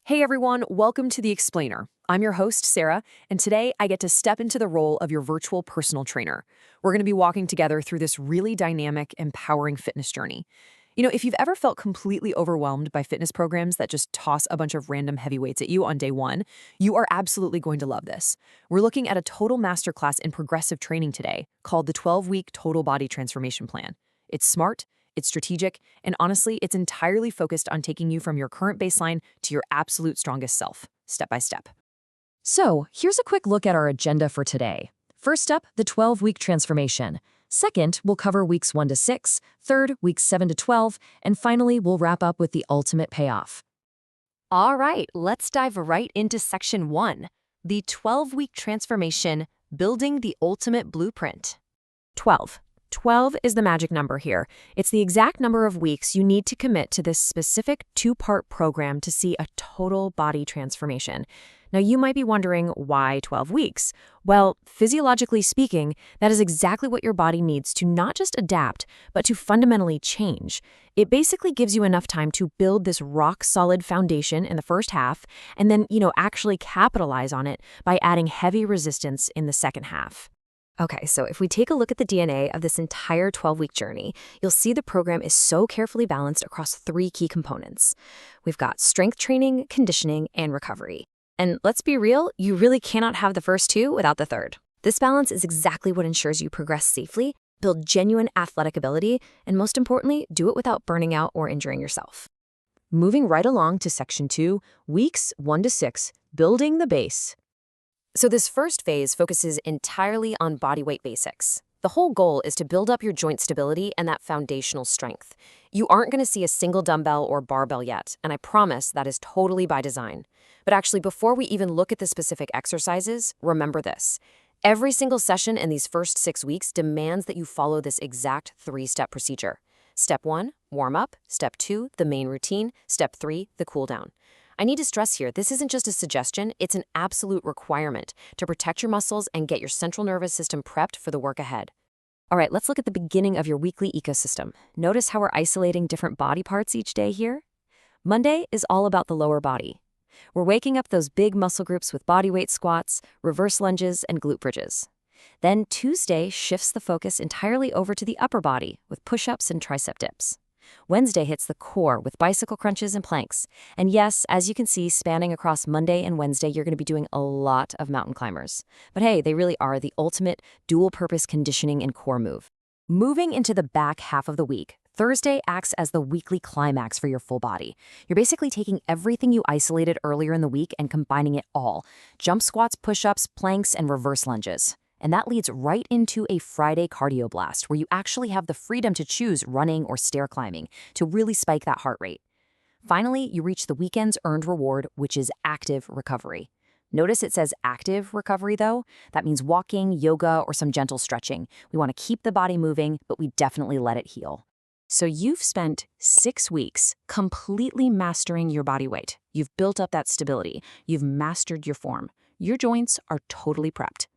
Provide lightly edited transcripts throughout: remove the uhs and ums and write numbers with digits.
Hey everyone, welcome to The Explainer. I'm your host, Sarah, and today I get to step into the role of your virtual personal trainer. We're going to be walking together through this really dynamic, empowering fitness journey. If you've ever felt completely overwhelmed by fitness programs that just toss a bunch of random heavy weights at you on day one, you are absolutely going to love this. We're looking at a total masterclass in progressive training today called the 12-week Total Body Transformation Plan. It's smart, it's strategic, and honestly, it's entirely focused on taking you from your current baseline to your absolute strongest self, step by step. So, here's a quick look at our agenda for today. First up, the 12-week transformation. Second, we'll cover weeks 1 to 6. Third, weeks 7 to 12. And finally, we'll wrap up with the ultimate payoff. All right, let's dive right into section 1, the 12-week transformation, building the ultimate blueprint. 12. 12 is the magic number here. It's the exact number of weeks you need to commit to this specific two-part program to see a total body transformation. Now, you might be wondering, why 12 weeks? Well, physiologically speaking, that is exactly what your body needs to not just adapt, but to fundamentally change. It basically gives you enough time to build this rock-solid foundation in the first half, and then, actually capitalize on it by adding heavy resistance in the second half. Okay, so if we take a look at the DNA of this entire 12-week journey, you'll see the program is so carefully balanced across 3 key components. We've got strength training, conditioning, and recovery. And let's be real, you really cannot have the first 2 without the third. This balance is exactly what ensures you progress safely, build genuine athletic ability, and most importantly, do it without burning out or injuring yourself. Moving right along to section 2, weeks 1 to 6, building the base. So this first phase focuses entirely on body weight basics. The whole goal is to build up your joint stability and that foundational strength. You aren't going to see a single dumbbell or barbell yet, and I promise that is totally by design. But actually, before we even look at the specific exercises, remember this. Every single session in these first 6 weeks demands that you follow this exact 3-step procedure. Step 1, warm up. Step 2, the main routine. Step 3, the cool down. I need to stress here, this isn't just a suggestion, it's an absolute requirement to protect your muscles and get your central nervous system prepped for the work ahead. All right, let's look at the beginning of your weekly ecosystem. Notice how we're isolating different body parts each day here? Monday is all about the lower body. We're waking up those big muscle groups with bodyweight squats, reverse lunges, and glute bridges. Then Tuesday shifts the focus entirely over to the upper body with push-ups and tricep dips. Wednesday hits the core with bicycle crunches and planks. And yes, as you can see, spanning across Monday and Wednesday, you're going to be doing a lot of mountain climbers. But hey, they really are the ultimate dual-purpose conditioning and core move. Moving into the back half of the week, Thursday acts as the weekly climax for your full body. You're basically taking everything you isolated earlier in the week and combining it all. Jump squats, push-ups, planks, and reverse lunges. And that leads right into a Friday cardio blast where you actually have the freedom to choose running or stair climbing to really spike that heart rate. Finally, you reach the weekend's earned reward, which is active recovery. Notice it says active recovery though. That means walking, yoga, or some gentle stretching. We want to keep the body moving, but we definitely let it heal. So you've spent 6 weeks completely mastering your body weight. You've built up that stability. You've mastered your form. Your joints are totally prepped.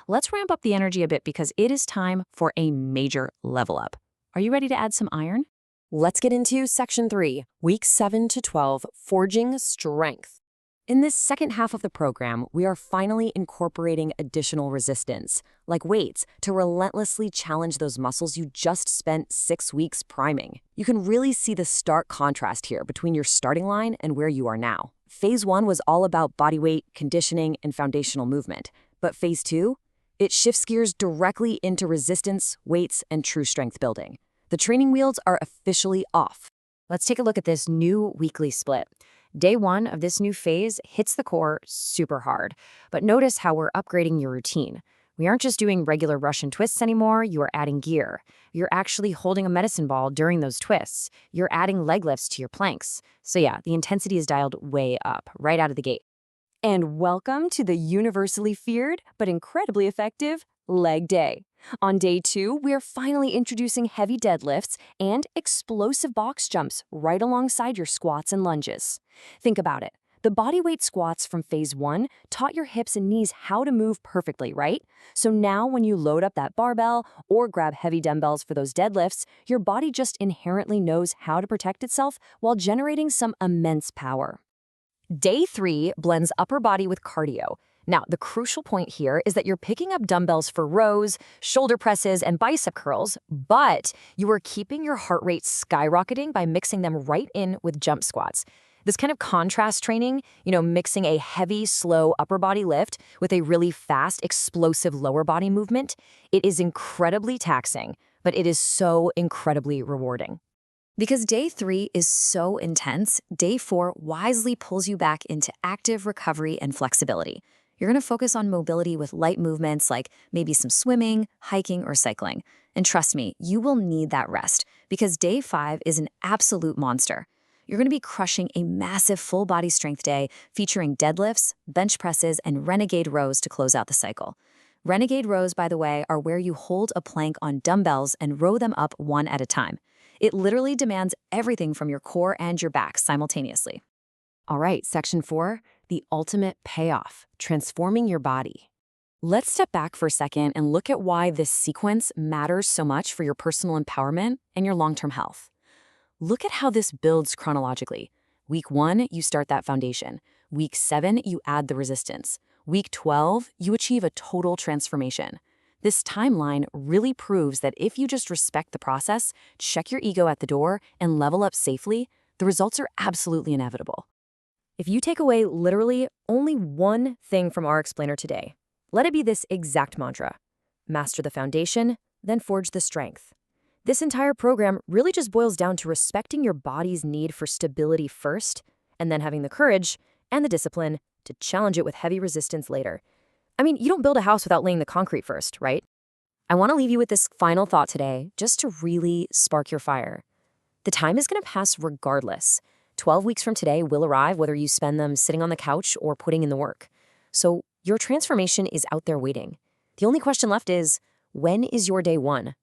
Let's ramp up the energy a bit because it is time for a major level up. Are you ready to add some iron? Let's get into section 3, weeks 7 to 12, forging strength. In this second half of the program, we are finally incorporating additional resistance, like weights, to relentlessly challenge those muscles you just spent 6 weeks priming. You can really see the stark contrast here between your starting line and where you are now. Phase 1 was all about body weight, conditioning, and foundational movement. But phase 2, it shifts gears directly into resistance, weights, and true strength building. The training wheels are officially off. Let's take a look at this new weekly split. Day 1 of this new phase hits the core super hard. But notice how we're upgrading your routine. We aren't just doing regular Russian twists anymore, you are adding gear. You're actually holding a medicine ball during those twists. You're adding leg lifts to your planks. So yeah, the intensity is dialed way up, right out of the gate. And welcome to the universally feared but incredibly effective leg day. On day 2, we're finally introducing heavy deadlifts and explosive box jumps right alongside your squats and lunges. Think about it. The bodyweight squats from phase 1 taught your hips and knees how to move perfectly, right? So now when you load up that barbell or grab heavy dumbbells for those deadlifts, your body just inherently knows how to protect itself while generating some immense power. Day 3 blends upper body with cardio. Now, the crucial point here is that you're picking up dumbbells for rows, shoulder presses, and bicep curls, but you are keeping your heart rate skyrocketing by mixing them right in with jump squats. This kind of contrast training, mixing a heavy, slow upper body lift with a really fast, explosive lower body movement, it is incredibly taxing, but it is so incredibly rewarding. Because day 3 is so intense, day 4 wisely pulls you back into active recovery and flexibility. You're going to focus on mobility with light movements like maybe some swimming, hiking, or cycling. And trust me, you will need that rest because day 5 is an absolute monster. You're going to be crushing a massive full body strength day featuring deadlifts, bench presses, and renegade rows to close out the cycle. Renegade rows, by the way, are where you hold a plank on dumbbells and row them up one at a time. It literally demands everything from your core and your back simultaneously. All right, section 4, the ultimate payoff, transforming your body. Let's step back for a second and look at why this sequence matters so much for your personal empowerment and your long-term health. Look at how this builds chronologically. Week 1, you start that foundation. Week 7, you add the resistance. Week 12, you achieve a total transformation. This timeline really proves that if you just respect the process, check your ego at the door, and level up safely, the results are absolutely inevitable. If you take away literally only one thing from our explainer today, let it be this exact mantra: master the foundation, then forge the strength. This entire program really just boils down to respecting your body's need for stability first, and then having the courage and the discipline to challenge it with heavy resistance later. I mean, you don't build a house without laying the concrete first, right? I want to leave you with this final thought today, just to really spark your fire. The time is going to pass regardless. 12 weeks from today will arrive whether you spend them sitting on the couch or putting in the work. So your transformation is out there waiting. The only question left is, when is your day 1?